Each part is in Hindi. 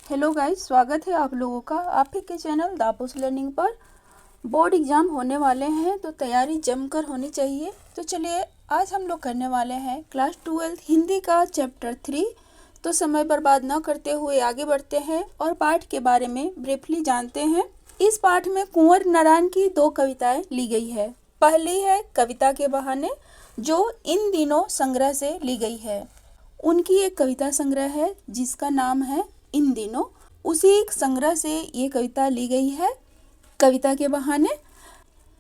हेलो गाइस, स्वागत है आप लोगों का आपके के चैनल दापोस लर्निंग पर। बोर्ड एग्ज़ाम होने वाले हैं तो तैयारी जमकर होनी चाहिए। तो चलिए आज हम लोग करने वाले हैं क्लास 12 हिंदी का चैप्टर 3। तो समय बर्बाद न करते हुए आगे बढ़ते हैं और पाठ के बारे में ब्रीफली जानते हैं। इस पाठ में कुंवर नारायण की 2 कविताएं ली गई है। पहली है कविता के बहाने, जो इन दिनों संग्रह से ली गई है। उनकी एक कविता संग्रह है जिसका नाम है इन दिनों। उसी एक संग्रह से ये कविता ली गई है, कविता के बहाने।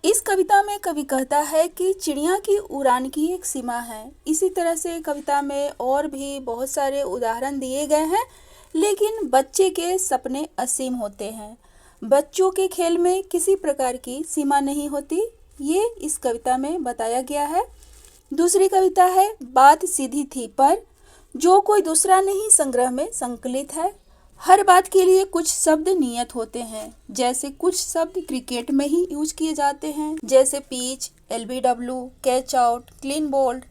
इस कविता में कवि कहता है कि चिड़िया की उड़ान की एक सीमा है। इसी तरह से कविता में और भी बहुत सारे उदाहरण दिए गए हैं, लेकिन बच्चे के सपने असीम होते हैं। बच्चों के खेल में किसी प्रकार की सीमा नहीं होती, ये इस कविता में बताया गया है। दूसरी कविता है बात सीधी थी पर, जो कोई दूसरा नहीं संग्रह में संकलित है। हर बात के लिए कुछ शब्द नियत होते हैं, जैसे कुछ शब्द क्रिकेट में ही यूज किए जाते हैं, जैसे pitch, LBW, catch out, clean bowled.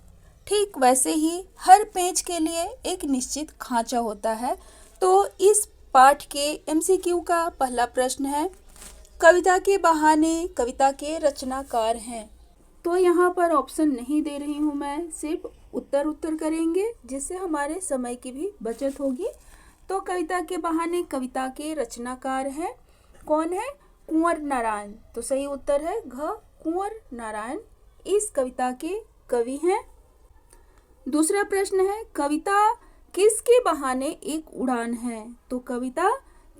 ठीक वैसे ही हर पेज के लिए एक निश्चित खांचा होता है। तो इस पाठ के MCQ का पहला प्रश्न है, कविता के बहाने कविता के रचनाकार हैं। तो यहाँ पर ऑप्शन नहीं दे रही हूँ मैं, सिर्फ उत्तर करेंगे, जिससे हमारे समय की भी बचत होगी। तो कविता के बहाने कविता के रचनाकार हैं, कौन है? कुंवर नारायण। तो सही उत्तर है घ, कुंवर नारायण इस कविता के कवि हैं। दूसरा प्रश्न है, कविता किसके बहाने एक उड़ान है? तो कविता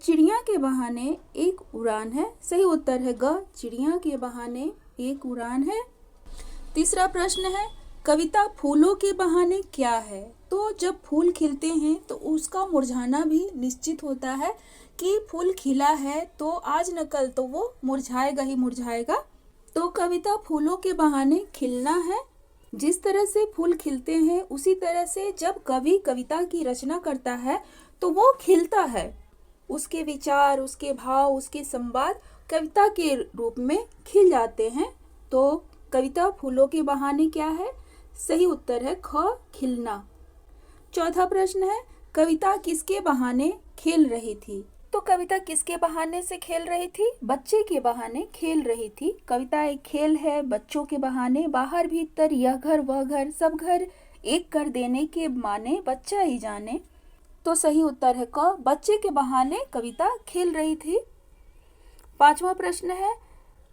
चिड़िया के बहाने एक उड़ान है। सही उत्तर है ग, चिड़िया के बहाने एक उड़ान है। तीसरा प्रश्न है, कविता फूलों के बहाने क्या है? तो जब फूल खिलते हैं तो उसका मुरझाना भी निश्चित होता है कि फूल खिला है तो आज न कल तो वो मुरझाएगा ही मुरझाएगा। तो कविता फूलों के बहाने खिलना है। जिस तरह से फूल खिलते हैं उसी तरह से जब कवि कविता की रचना करता है तो वो खिलता है। उसके विचार, उसके भाव, उसके संवाद कविता के रूप में खिल जाते हैं। तो कविता फूलों के बहाने क्या है? सही उत्तर है ख, खिलना। चौथा प्रश्न है, कविता किसके बहाने खेल रही थी? तो कविता किसके बहाने से खेल रही थी? बच्चे के बहाने खेल रही थी। कविता एक खेल है बच्चों के बहाने। बाहर भीतर यह घर वह घर, सब घर एक कर देने के माने बच्चा ही जाने। तो सही उत्तर है क, बच्चे के बहाने कविता खेल रही थी। पांचवा प्रश्न है,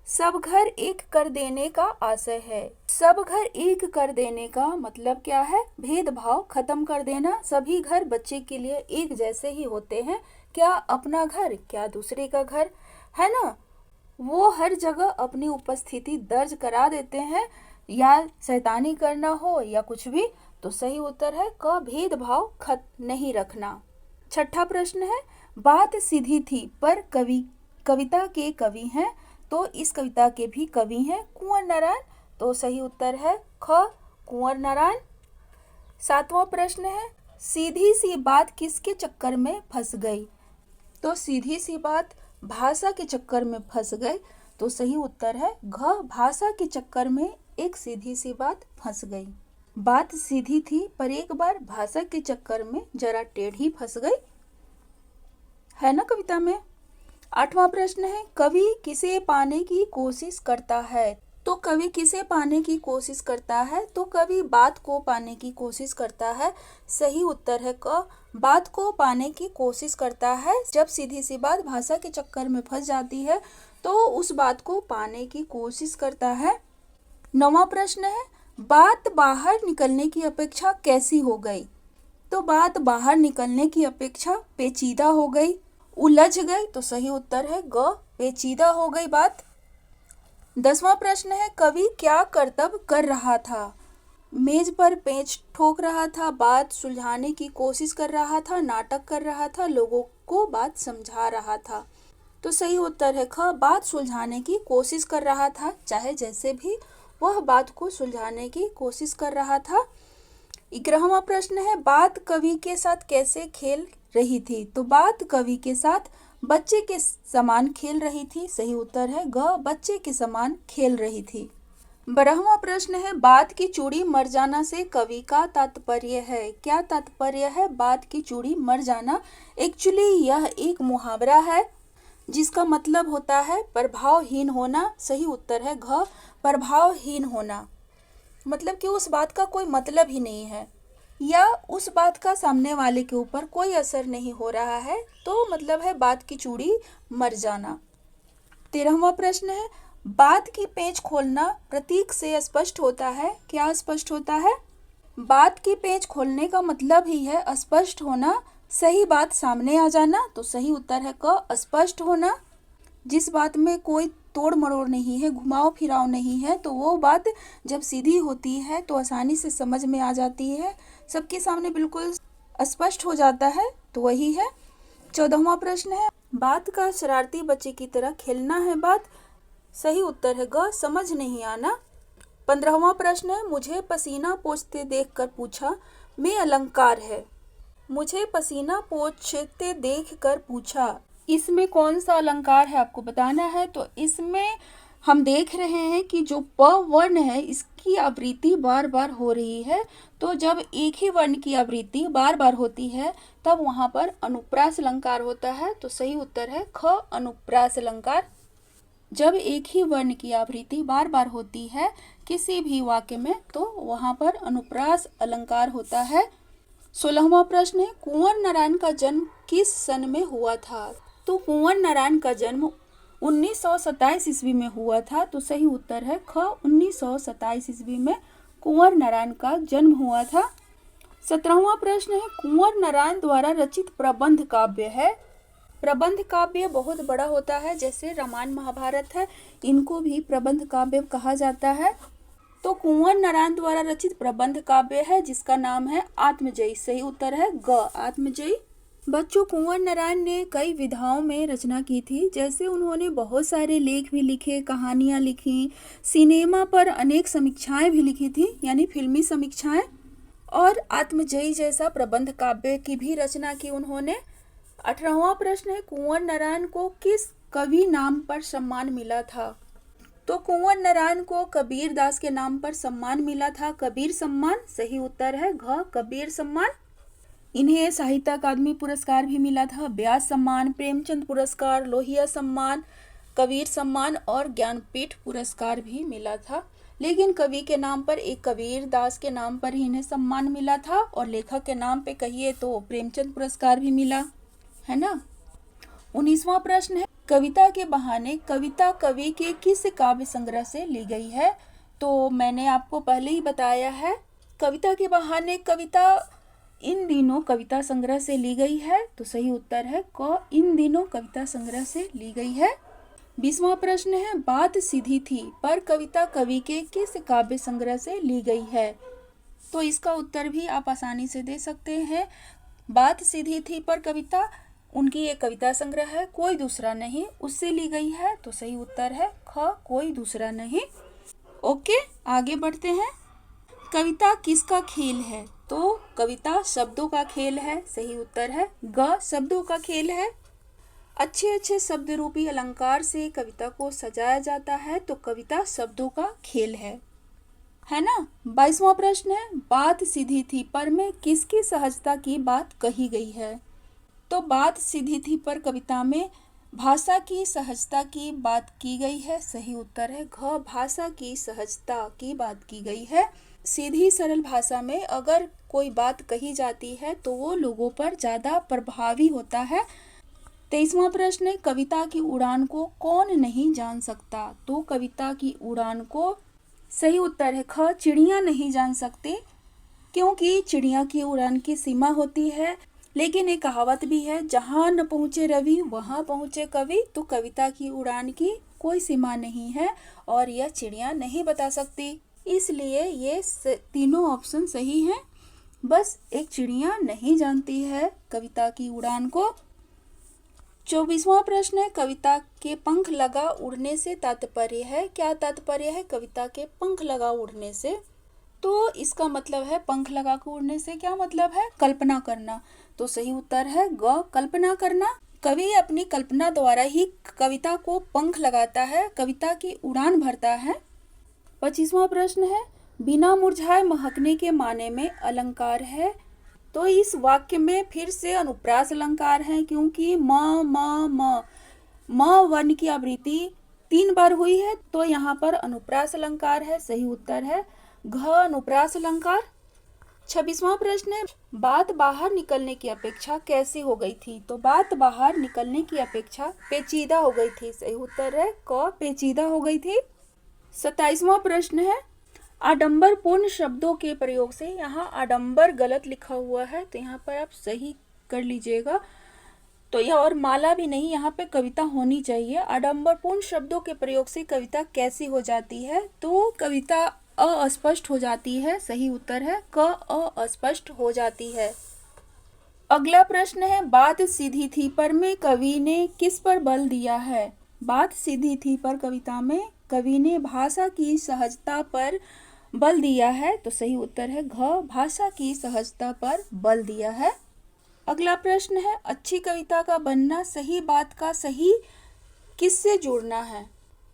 सब घर एक कर देने का आशय है। सब घर एक कर देने का मतलब क्या है? भेदभाव खत्म कर देना। सभी घर बच्चे के लिए एक जैसे ही होते हैं। क्या अपना घर, क्या दूसरे का घर, है ना? वो हर जगह अपनी उपस्थिति दर्ज करा देते हैं, या शैतानी करना हो या कुछ भी। तो सही उत्तर है क, भेदभाव नहीं रखना। छठा प्रश्न है, बात सीधी थी पर कविता के कवि हैं। तो इस कविता के भी कवि हैं कुंवर नारायण। तो सही उत्तर है ख, कुंवर नारायण। सातवां प्रश्न है, सीधी सी बात किसके चक्कर में फंस गई? तो सीधी सी बात भाषा के चक्कर में फंस गई। तो सही उत्तर है घ, भाषा के चक्कर में एक सीधी सी बात फंस गई। बात सीधी थी पर एक बार भाषा के चक्कर में जरा टेढ़ी फंस गई, है ना कविता में। आठवां प्रश्न है, कवि किसे पाने की कोशिश करता है? तो कवि किसे पाने की कोशिश करता है? तो कवि बात को पाने की कोशिश करता है। सही उत्तर है क, बात को पाने की कोशिश करता है। जब सीधी सी बात भाषा के चक्कर में फंस जाती है तो उस बात को पाने की कोशिश करता है। नौवां प्रश्न है, बात बाहर निकलने की अपेक्षा कैसी हो गई? तो बात बाहर निकलने की अपेक्षा पेचीदा हो गई, उलझ गई। तो सही उत्तर है ग, पेचीदा हो गई बात। 10वां प्रश्न है, कवि क्या करतब कर रहा था? मेज पर पेंच ठोक रहा था, बात सुलझाने की कोशिश कर रहा था, नाटक कर रहा था, लोगों को बात समझा रहा था। तो सही उत्तर है ख, बात सुलझाने की कोशिश कर रहा था। चाहे जैसे भी वह बात को सुलझाने की कोशिश कर रहा था। 11वां प्रश्न है, बात कवि के साथ कैसे खेल रही थी? तो बात कवि के साथ बच्चे के समान खेल रही थी। सही उत्तर है ग, बच्चे के समान खेल रही थी। 12वां प्रश्न है, बात की चूड़ी मर जाना से कवि का तात्पर्य है। क्या तात्पर्य है बात की चूड़ी मर जाना? एक्चुअली यह एक मुहावरा है जिसका मतलब होता है प्रभावहीन होना। सही उत्तर है घ, प्रभावहीन होना। मतलब कि उस बात का कोई मतलब ही नहीं है या उस बात का सामने वाले के ऊपर कोई असर नहीं हो रहा है, तो मतलब है बात की चूड़ी मर जाना। 13वां प्रश्न है, बात की पेंच खोलना प्रतीक से स्पष्ट होता है। क्या स्पष्ट होता है? बात की पेंच खोलने का मतलब ही है स्पष्ट होना, सही बात सामने आ जाना। तो सही उत्तर है क, स्पष्ट होना। जिस बात में कोई तोड़ मरोड़ नहीं है, घुमाव फिराव नहीं है, तो वो बात जब सीधी होती है तो आसानी से समझ में आ जाती है, सबके सामने बिल्कुल स्पष्ट हो जाता है, तो वही है। 14वां प्रश्न है, बात का शरारती बच्चे की तरह खेलना है बात। सही उत्तर है ग, समझ नहीं आना। 15वां प्रश्न है, मुझे पसीना पोंछते देखकर पूछा में अलंकार है। मुझे पसीना पोंछते देखकर पूछा, इसमें कौन सा अलंकार है आपको बताना है। तो इसमें हम देख रहे हैं कि जो प वर्ण है इसकी आवृत्ति बार बार हो रही है। तो जब एक ही वर्ण की आवृत्ति बार बार होती है तब वहां पर अनुप्रास अलंकार होता है। तो सही उत्तर है ख, अनुप्रास अलंकार। जब एक ही वर्ण की आवृत्ति बार बार होती है किसी भी वाक्य में तो वहां पर अनुप्रास अलंकार होता है। 16वां प्रश्न है, कुंवर नारायण का जन्म किस सन में हुआ था। तो कुंवर नारायण का जन्म 1927 ईस्वी में हुआ था। तो सही उत्तर है ख, 1927 ईस्वी में कुंवर नारायण का जन्म हुआ था। 17वां प्रश्न है, कुंवर नारायण द्वारा रचित प्रबंध काव्य है। प्रबंध काव्य बहुत बड़ा होता है, जैसे रामायण महाभारत है, इनको भी प्रबंध काव्य कहा जाता है। तो कुंवर नारायण द्वारा रचित प्रबंध काव्य है जिसका नाम है आत्मजयी। सही उत्तर है ग, आत्मजयी। बच्चों, कुंवर नारायण ने कई विधाओं में रचना की थी, जैसे उन्होंने बहुत सारे लेख भी लिखे, कहानियां लिखी, सिनेमा पर अनेक समीक्षाएं भी लिखी थी, यानी फिल्मी समीक्षाएं, और आत्मजयी जैसा प्रबंध काव्य की भी रचना की उन्होंने। 18वां प्रश्न है, कुंवर नारायण को किस कवि नाम पर सम्मान मिला था। तो कुंवर नारायण को कबीर दास के नाम पर सम्मान मिला था, कबीर सम्मान। सही उत्तर है घ, कबीर सम्मान। इन्हें साहित्य अकादमी पुरस्कार भी मिला था, व्यास सम्मान, प्रेमचंद पुरस्कार, लोहिया सम्मान, कबीर सम्मान और ज्ञानपीठ पुरस्कार भी मिला था। लेकिन कवि के नाम पर एक कबीर दास के नाम पर ही इन्हें सम्मान मिला था, और लेखक के नाम पे कहिए तो प्रेमचंद पुरस्कार भी मिला है ना। 19वां प्रश्न है, कविता के बहाने कविता कवि के किस काव्य संग्रह से ली गई है। तो मैंने आपको पहले ही बताया है, कविता के बहाने कविता इन दिनों कविता संग्रह से ली गई है। तो सही उत्तर है क, इन दिनों कविता संग्रह से ली गई है। 20वां प्रश्न है, बात सीधी थी पर कविता कवि के किस काव्य संग्रह से ली गई है। तो इसका उत्तर भी आप आसानी से दे सकते हैं। बात सीधी थी पर कविता उनकी एक कविता संग्रह है, कोई दूसरा नहीं, उससे ली गई है। तो सही उत्तर है ख, कोई दूसरा नहीं। ओके, आगे बढ़ते हैं। कविता किसका खेल है। तो कविता शब्दों का खेल है। सही उत्तर है ग, शब्दों का खेल है। अच्छे अच्छे शब्द रूपी अलंकार से कविता को सजाया जाता है, तो कविता शब्दों का खेल है ना। 22वां प्रश्न है, बात सीधी थी पर में किसकी सहजता की बात कही गई है। तो बात सीधी थी पर कविता में भाषा की सहजता की बात की गई है। सही उत्तर है घ, भाषा की सहजता की बात की गई है। सीधी सरल भाषा में अगर कोई बात कही जाती है तो वो लोगों पर ज़्यादा प्रभावी होता है। 23वां प्रश्न है, कविता की उड़ान को कौन नहीं जान सकता। तो कविता की उड़ान को सही उत्तर है ख, चिड़िया नहीं जान सकते, क्योंकि चिड़िया की उड़ान की सीमा होती है। लेकिन एक कहावत भी है, जहाँ न पहुँचे रवि वहाँ पहुँचे कवि। तो कविता की उड़ान की कोई सीमा नहीं है और यह चिड़िया नहीं बता सकती, इसलिए ये तीनों ऑप्शन सही हैं। बस एक चिड़िया नहीं जानती है कविता की उड़ान को। 24वां प्रश्न है, कविता के पंख लगा उड़ने से तात्पर्य है। क्या तात्पर्य है कविता के पंख लगा उड़ने से। तो इसका मतलब है पंख लगा कर उड़ने से क्या मतलब है, कल्पना करना। तो सही उत्तर है ग, कल्पना करना। कवि अपनी कल्पना द्वारा ही कविता को पंख लगाता है, कविता की उड़ान भरता है। 25वां प्रश्न है, बिना मुरझाए महकने के माने में अलंकार है। तो इस वाक्य में फिर से अनुप्रास अलंकार है, क्योंकि म वर्ण की आवृत्ति 3 बार हुई है, तो यहाँ पर अनुप्रास अलंकार है। सही उत्तर है घ अनुप्रास अलंकार। 26वां प्रश्न है, बात बाहर निकलने की अपेक्षा कैसी हो गई थी। तो बात बाहर निकलने की अपेक्षा पेचीदा हो गई थी। सही उत्तर है क पेचीदा हो गई थी। 27वां प्रश्न है, आडंबर पूर्ण शब्दों के प्रयोग से, यहाँ आडंबर गलत लिखा हुआ है तो यहाँ पर आप सही कर लीजिएगा। तो यह और माला भी नहीं, यहाँ पे कविता होनी चाहिए। आडंबर पूर्ण शब्दों के प्रयोग से कविता कैसी हो जाती है। तो कविता अस्पष्ट हो जाती है। सही उत्तर है क अस्पष्ट हो जाती है। अगला प्रश्न है, बात सीधी थी पर में कवि ने किस पर बल दिया है। बात सीधी थी पर कविता में कवि ने भाषा की सहजता पर बल दिया है। तो सही उत्तर है घ भाषा की सहजता पर बल दिया है। अगला प्रश्न है, अच्छी कविता का बनना सही बात का सही किससे जुड़ना है।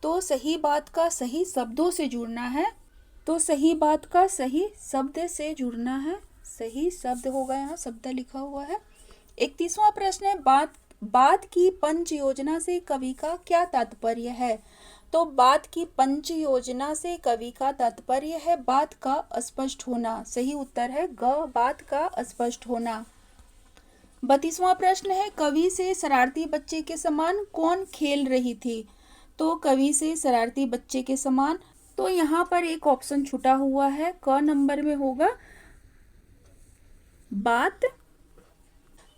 तो सही बात का सही शब्दों से जुड़ना है। तो सही बात का सही शब्द से जुड़ना है। सही शब्द होगा, यहाँ शब्द लिखा हुआ है। 31वां प्रश्न है, बात की पंच योजना से कवि का क्या तात्पर्य है। तो बात की पंच योजना से कवि का तात्पर्य है बात का अस्पष्ट होना। सही उत्तर है ग बात का अस्पष्ट होना। 32वां प्रश्न है, कवि से शरारती बच्चे के समान कौन खेल रही थी। तो कवि से शरारती बच्चे के समान, तो यहाँ पर एक ऑप्शन छूटा हुआ है, क नंबर में होगा बात।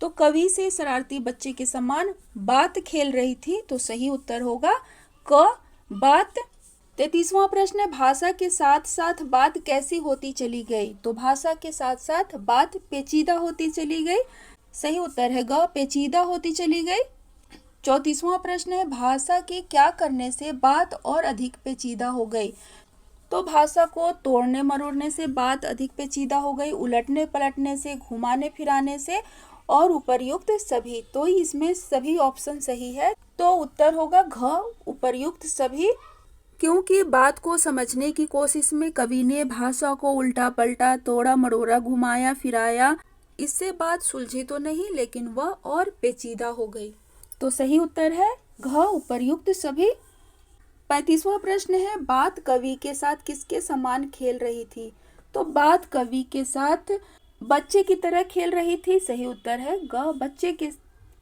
तो कवि से शरारती बच्चे के समान बात खेल रही थी, तो सही उत्तर होगा क बात। 33वां प्रश्न है, भाषा के साथ साथ बात कैसी होती चली गई। तो भाषा के साथ साथ बात पेचीदा होती चली गई। सही उत्तर है ग पेचीदा होती चली गई। 34वां प्रश्न है, भाषा के क्या करने से बात और अधिक पेचीदा हो गई। तो भाषा को तोड़ने मरोड़ने से बात अधिक पेचीदा हो गई, उलटने पलटने से, घुमाने फिराने से और उपर्युक्त सभी। तो इसमें सभी ऑप्शन सही है, तो उत्तर होगा घ उपर्युक्त सभी। क्योंकि बात को समझने की कोशिश में कवि ने भाषा को उल्टा पलटा, तोड़ा मरोड़ा, घुमाया फिराया, इससे बात सुलझी तो नहीं लेकिन वह और पेचीदा हो गई। तो सही उत्तर है घ उपर्युक्त सभी। 35वां प्रश्न है, बात कवि के साथ किसके समान खेल रही थी। तो बात कवि के साथ बच्चे की तरह खेल रही थी। सही उत्तर है ग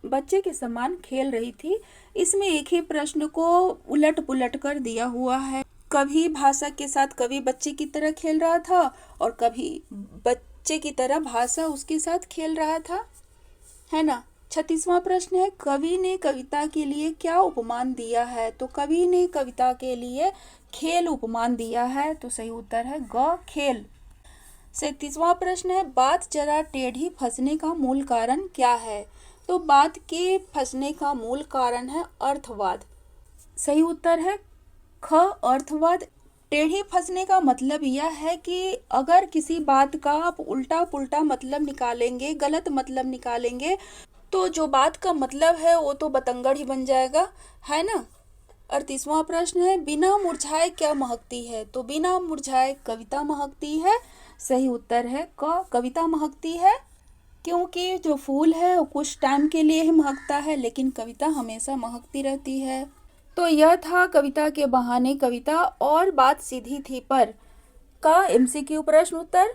बच्चे के समान खेल रही थी। इसमें एक ही प्रश्न को उलट पुलट कर दिया हुआ है, कभी भाषा के साथ कवि बच्चे की तरह खेल रहा था और कभी बच्चे की तरह भाषा उसके साथ खेल रहा था, है ना। 36वां प्रश्न है, कवि ने कविता के लिए क्या उपमान दिया है। तो कवि ने कविता के लिए खेल उपमान दिया है। तो सही उत्तर है ग खेल। 37वां प्रश्न है, बात जरा टेढ़ी फंसने का मूल कारण क्या है। तो बात के फंसने का मूल कारण है अर्थवाद। सही उत्तर है ख अर्थवाद। टेढ़ी फंसने का मतलब यह है कि अगर किसी बात का आप उल्टा पुल्टा मतलब निकालेंगे, गलत मतलब निकालेंगे, तो जो बात का मतलब है वो तो बतंगड़ ही बन जाएगा, है ना। 38वां प्रश्न है, बिना मुरझाए क्या महकती है। तो बिना मुरझाए कविता महकती है। सही उत्तर है क कविता महकती है, क्योंकि जो फूल है वो कुछ टाइम के लिए ही महकता है लेकिन कविता हमेशा महकती रहती है। तो यह था कविता के बहाने कविता और बात सीधी थी पर का MCQ प्रश्न उत्तर।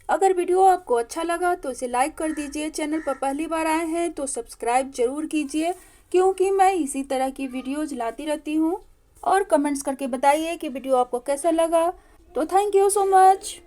अगर वीडियो आपको अच्छा लगा तो इसे लाइक कर दीजिए। चैनल पर पहली बार आए हैं तो सब्सक्राइब जरूर कीजिए, क्योंकि मैं इसी तरह की वीडियोज लाती रहती हूँ। और कमेंट्स करके बताइए कि वीडियो आपको कैसा लगा। तो थैंक यू सो मच।